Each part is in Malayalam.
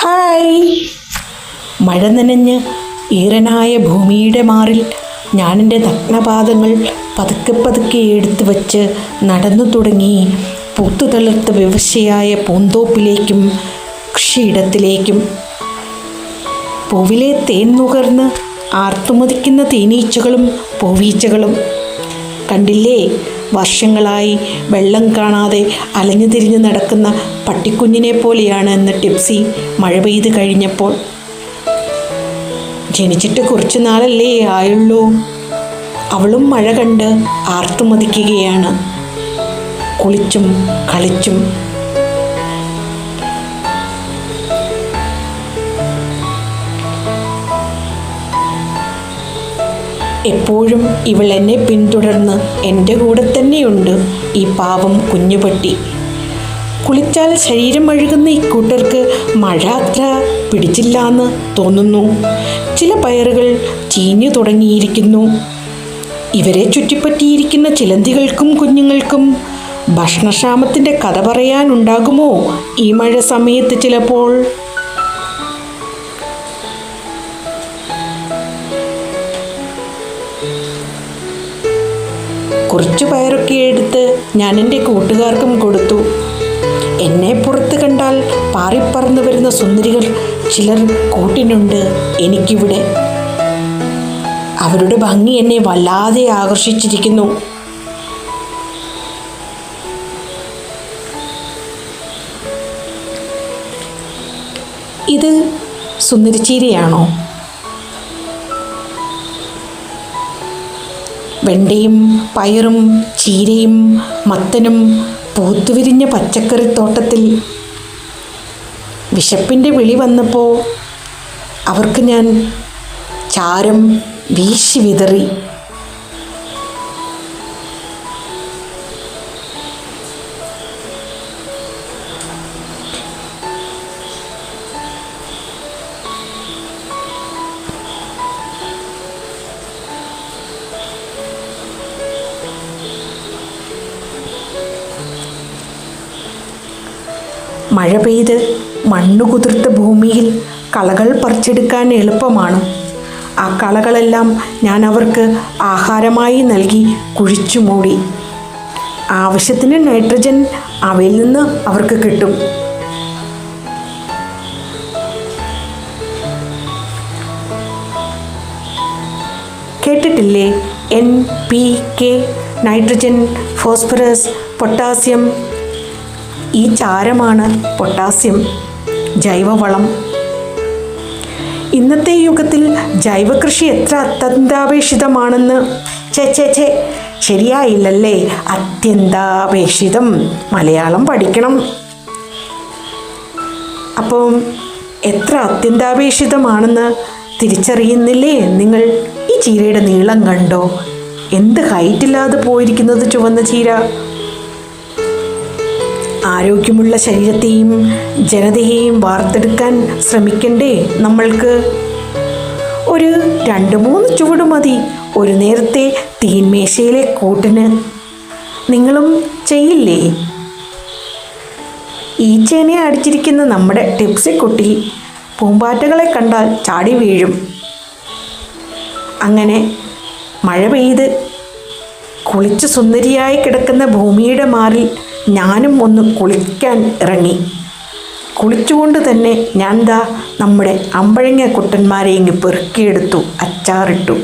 ഹായ്. മഴ നനഞ്ഞ് ഈറനായ ഭൂമിയുടെ മാറിൽ ഞാനെൻ്റെ നഗ്നപാദങ്ങൾ പതുക്കെ പതുക്കെ എടുത്തു വച്ച് നടന്നു തുടങ്ങി. പൂത്തുതളിർത്ത വിവശയായ പൂന്തോപ്പിലേക്കും കൃഷിയിടത്തിലേക്കും. പൂവിലെ തേൻ നുകർന്ന് ആർത്തുമതിക്കുന്ന തേനീച്ചകളും പൂവീച്ചകളും കണ്ടില്ലേ. വർഷങ്ങളായി വെള്ളം കാണാതെ അലഞ്ഞു തിരിഞ്ഞ് നടക്കുന്ന പട്ടിക്കുഞ്ഞിനെ പോലെയാണ് എന്ന് ടിപ്സി മഴ പെയ്ത് കഴിഞ്ഞപ്പോൾ. ജനിച്ചിട്ട് കുറച്ചു നാളല്ലേ ആയുള്ളൂ. അവളും മഴ കണ്ട് ആർത്തുമതിക്കുകയാണ്, കുളിച്ചും കളിച്ചും. എപ്പോഴും ഇവൾ എന്നെ പിന്തുടർന്ന് എൻ്റെ കൂടെ തന്നെയുണ്ട്, ഈ പാവം കുഞ്ഞുപട്ടി. കുളിച്ചാൽ ശരീരം അഴുകുന്ന ഇക്കൂട്ടർക്ക് മഴ അത്ര പിടിച്ചില്ലാന്ന് തോന്നുന്നു. ചില പയറുകൾ ചീഞ്ഞു തുടങ്ങിയിരിക്കുന്നു. ഇവരെ ചുറ്റിപ്പറ്റിയിരിക്കുന്ന ചിലന്തികൾക്കും കുഞ്ഞുങ്ങൾക്കും ഭക്ഷണക്ഷാമത്തിൻ്റെ കഥ പറയാനുണ്ടാകുമോ ഈ മഴ സമയത്ത്? ചിലപ്പോൾ കുറച്ച് പയറൊക്കെ എടുത്ത് ഞാൻ എൻ്റെ കൂട്ടുകാർക്കും കൊടുത്തു. എന്നെ പുറത്ത് കണ്ടാൽ പാറിപ്പറന്നു വരുന്ന സുന്ദരികൾ ചിലർ കൂട്ടിനുണ്ട് എനിക്കിവിടെ. അവരുടെ ഭംഗി എന്നെ വല്ലാതെ ആകർഷിച്ചിരിക്കുന്നു. ഇത് സുന്ദരിച്ചീരയാണോ? വെണ്ടയും പയറും ചീരയും മത്തനും പൂത്തുവിരിഞ്ഞ പച്ചക്കറിത്തോട്ടത്തിൽ. വിശപ്പിൻ്റെ വിളി വന്നപ്പോൾ അവർക്ക് ഞാൻ ചാരം വീശി വിതറി. മഴ പെയ്ത് മണ്ണു കുതിർത്ത ഭൂമിയിൽ കളകൾ പറിച്ചെടുക്കാൻ എളുപ്പമാണ്. ആ കളകളെല്ലാം ഞാൻ അവർക്ക് ആഹാരമായി നൽകി കുഴിച്ചു മൂടി. ആവശ്യത്തിന് നൈട്രജൻ അവയിൽ നിന്ന് അവർക്ക് കിട്ടും. കേട്ടിട്ടില്ലേ? NPK, nitrogen, phosphorus, potassium. ഈ ചാരമാണ് പൊട്ടാസ്യം, ജൈവവളം. ഇന്നത്തെ യുഗത്തിൽ ജൈവകൃഷി എത്ര അത്യന്താപേക്ഷിതമാണെന്ന്. ശരിയായില്ലല്ലേ? അത്യന്താപേക്ഷിതം. മലയാളം പഠിക്കണം. അപ്പം എത്ര അത്യന്താപേക്ഷിതമാണെന്ന് തിരിച്ചറിയുന്നില്ലേ നിങ്ങൾ? ഈ ചീരയുടെ നീളം കണ്ടോ? എന്ത് ഹൈറ്റില്ലാതെ പോയിരിക്കുന്നത് ചുവന്ന ചീര. ആരോഗ്യമുള്ള ശരീരത്തെയും ജനതയെയും വാർത്തെടുക്കാൻ ശ്രമിക്കണ്ടേ നമ്മൾക്ക്? ഒരു 2-3 ചുവട് മതി ഒരു നേരത്തെ തീന്മേശയിലെ കൂട്ടിന്. നിങ്ങളും ചെയ്യില്ലേ? ഈച്ചേനെ അടിച്ചിരിക്കുന്ന നമ്മുടെ ടിപ്സി കുട്ടി പൂമ്പാറ്റകളെ കണ്ടാൽ ചാടി വീഴും. അങ്ങനെ മഴ പെയ്ത് കുളിച്ച് സുന്ദരിയായി കിടക്കുന്ന ഭൂമിയുടെ മാറിൽ ഞാനും ഒന്ന് കുളിക്കാൻ ഇറങ്ങി. കുളിച്ചുകൊണ്ട് തന്നെ ഞാൻ നമ്മുടെ അമ്പഴങ്ങ കുട്ടന്മാരെ ഇങ്ങ് പെറുക്കിയെടുത്തു, അച്ചാറിട്ടു.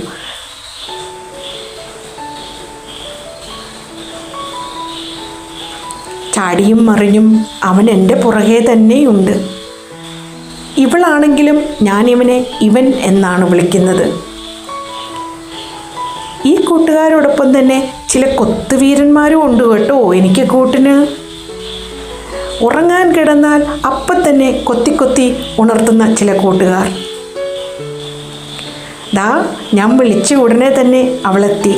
ചാടിയും മറിഞ്ഞും അവൻ എൻ്റെ പുറകെ തന്നെയുണ്ട്. ഇവളാണെങ്കിലും ഞാൻ ഇവനെ ഇവൻ എന്നാണ് വിളിക്കുന്നത്. ഈ കൂട്ടുകാരോടൊപ്പം തന്നെ ചില കൊത്തുവീരന്മാരും ഉണ്ട് കേട്ടോ എനിക്ക് കൂട്ടിന്. ഉറങ്ങാൻ കിടന്നാൽ അപ്പം തന്നെ കൊത്തി ഉണർത്തുന്ന ചില കൂട്ടുകാർ. ഞാൻ വിളിച്ച ഉടനെ തന്നെ അവളെത്തി.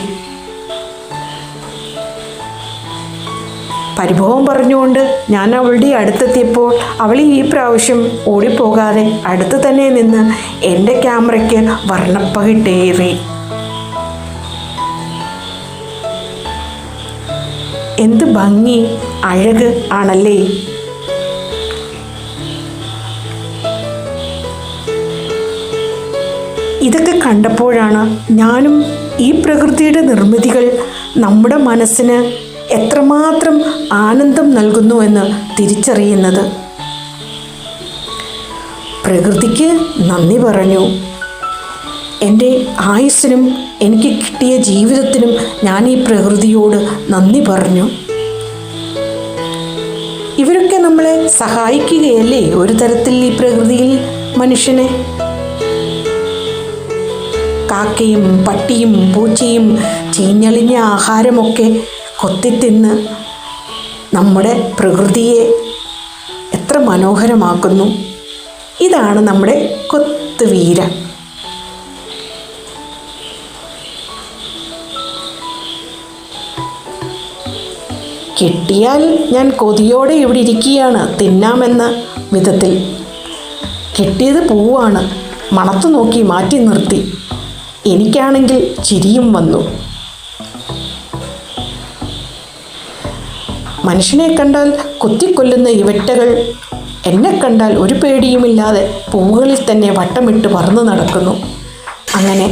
പരിഭവം പറഞ്ഞുകൊണ്ട് ഞാൻ അവളുടെ അടുത്തെത്തിയപ്പോൾ അവൾ ഈ പ്രാവശ്യം ഓടിപ്പോകാതെ അടുത്ത് തന്നെ നിന്ന് എൻ്റെ ക്യാമറയ്ക്ക് വർണ്ണപ്പകിട്ടേറി. എന്ത് ഭംഗി, അഴക് ആണല്ലേ. ഇതൊക്കെ കണ്ടപ്പോഴാണ് ഞാനും ഈ പ്രകൃതിയുടെ നിർമ്മിതികൾ നമ്മുടെ മനസ്സിന് എത്രമാത്രം ആനന്ദം നൽകുന്നു എന്ന് തിരിച്ചറിയുന്നത്. പ്രകൃതിക്ക് നന്ദി പറഞ്ഞു. എൻ്റെ ആയുസ്സിനും എനിക്ക് കിട്ടിയ ജീവിതത്തിനും ഞാൻ ഈ പ്രകൃതിയോട് നന്ദി പറഞ്ഞു. ഇവരൊക്കെ നമ്മളെ സഹായിക്കുകയല്ലേ ഒരു തരത്തിൽ ഈ പ്രകൃതിയിൽ മനുഷ്യനെ. കാക്കയും പട്ടിയും പൂച്ചയും ചീഞ്ഞളിഞ്ഞ ആഹാരമൊക്കെ കൊത്തിത്തിന്ന് നമ്മുടെ പ്രകൃതിയെ എത്ര മനോഹരമാക്കുന്നു. ഇതാണ് നമ്മുടെ കൊത്തുവീര. കിട്ടിയാൽ ഞാൻ കൊതിയോടെ ഇവിടെ ഇരിക്കുകയാണ്, തിന്നാമെന്ന വിധത്തിൽ. കിട്ടിയത് പൂവാണ്, മണത്തു നോക്കി മാറ്റി നിർത്തി. എനിക്കാണെങ്കിൽ ചിരിയും വന്നു. മനുഷ്യനെ കണ്ടാൽ കുത്തിക്കൊല്ലുന്ന ഇവറ്റകൾ എന്നെ കണ്ടാൽ ഒരു പേടിയുമില്ലാതെ പൂവുകളിൽ തന്നെ വട്ടമിട്ട് പറന്നു നടക്കുന്നു. അങ്ങനെ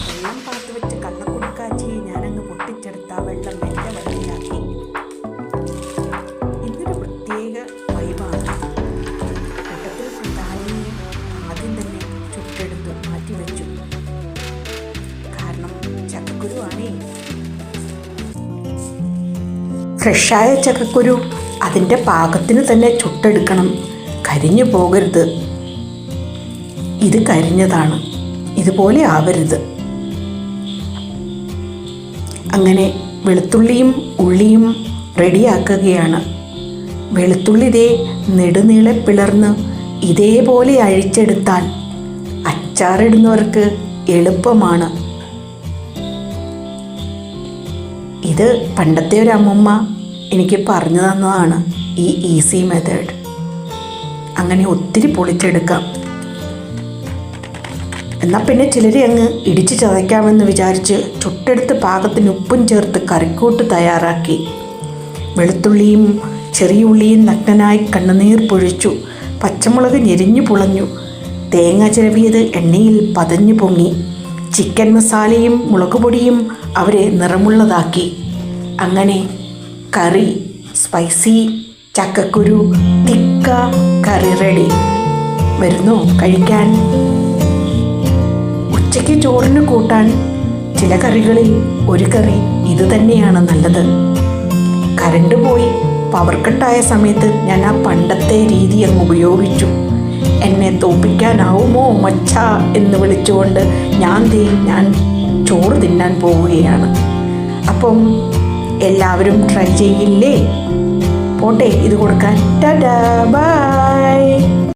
വെള്ളം പാത്ത് വെച്ച് കള്ളക്കുടിക്കാച്ചിയെ ഞാനങ്ങ് പൊട്ടിച്ചെടുത്ത വെള്ളം എൻ്റെ വഴിയിലാക്കി. ഇതൊരു പ്രത്യേക വൈബാണ്. കൂട്ടത്തിൽ താലിയെ ആദ്യം തന്നെ ചുട്ടെടുത്ത് മാറ്റിവെച്ചു. കാരണം ചക്കക്കുരുവാണേ. ഫ്രഷായ ചക്കക്കുരു അതിൻ്റെ പാകത്തിന് തന്നെ ചുട്ടെടുക്കണം, കരിഞ്ഞു പോകരുത്. ഇത് കരിഞ്ഞതാണ്, ഇതുപോലെ ആവരുത്. അങ്ങനെ വെളുത്തുള്ളിയും ഉള്ളിയും റെഡിയാക്കുകയാണ്. വെളുത്തുള്ളി ഇതേ നെടുനീളെ പിളർന്ന് ഇതേപോലെ അഴിച്ചെടുത്താൽ അച്ചാറിടുന്നവർക്ക് എളുപ്പമാണ്. ഇത് പണ്ടത്തെ ഒരു അമ്മൂമ്മ എനിക്ക് പറഞ്ഞു തന്നതാണ് ഈ ഈസി മെത്തേഡ്. അങ്ങനെ ഒത്തിരി പൊളിച്ചെടുക്കാം. എന്നാൽ പിന്നെ ചിലരെ അങ്ങ് ഇടിച്ച് ചതയ്ക്കാമെന്ന് വിചാരിച്ച് ചുട്ടെടുത്ത് പാകത്തിന് ഉപ്പും ചേർത്ത് കറിക്കൂട്ട് തയ്യാറാക്കി. വെളുത്തുള്ളിയും ചെറിയ ഉള്ളിയും നഗ്നനായി കണ്ണുനീർ പൊഴിച്ചു. പച്ചമുളക് ഞെരിഞ്ഞു പുളഞ്ഞു. തേങ്ങ ചിരവിയത് എണ്ണയിൽ പതഞ്ഞു പൊങ്ങി. ചിക്കൻ മസാലയും മുളകുപൊടിയും അവരെ നിറമുള്ളതാക്കി. അങ്ങനെ കറി, സ്പൈസി ചക്കക്കുരു തിക്ക കറി റെഡി. വരുന്നു കഴിക്കാൻ. ഉച്ചയ്ക്ക് ചോറിന് കൂട്ടാൻ ചില കറികളിൽ ഒരു കറി ഇത് തന്നെയാണ് നല്ലത്. കറണ്ട് പോയി പവർ കട്ടായ സമയത്ത് ഞാൻ ആ പണ്ടത്തെ രീതി അങ്ങ് ഉപയോഗിച്ചു. എന്നെ തോപ്പിക്കാനാവുമോ മച്ച എന്ന് വിളിച്ചുകൊണ്ട് ഞാൻ ചോറ് തിന്നാൻ പോവുകയാണ്. അപ്പം എല്ലാവരും ട്രൈ ചെയ്യില്ലേ? പോട്ടെ ഇത് കൊടുക്കാൻ. Tata bye.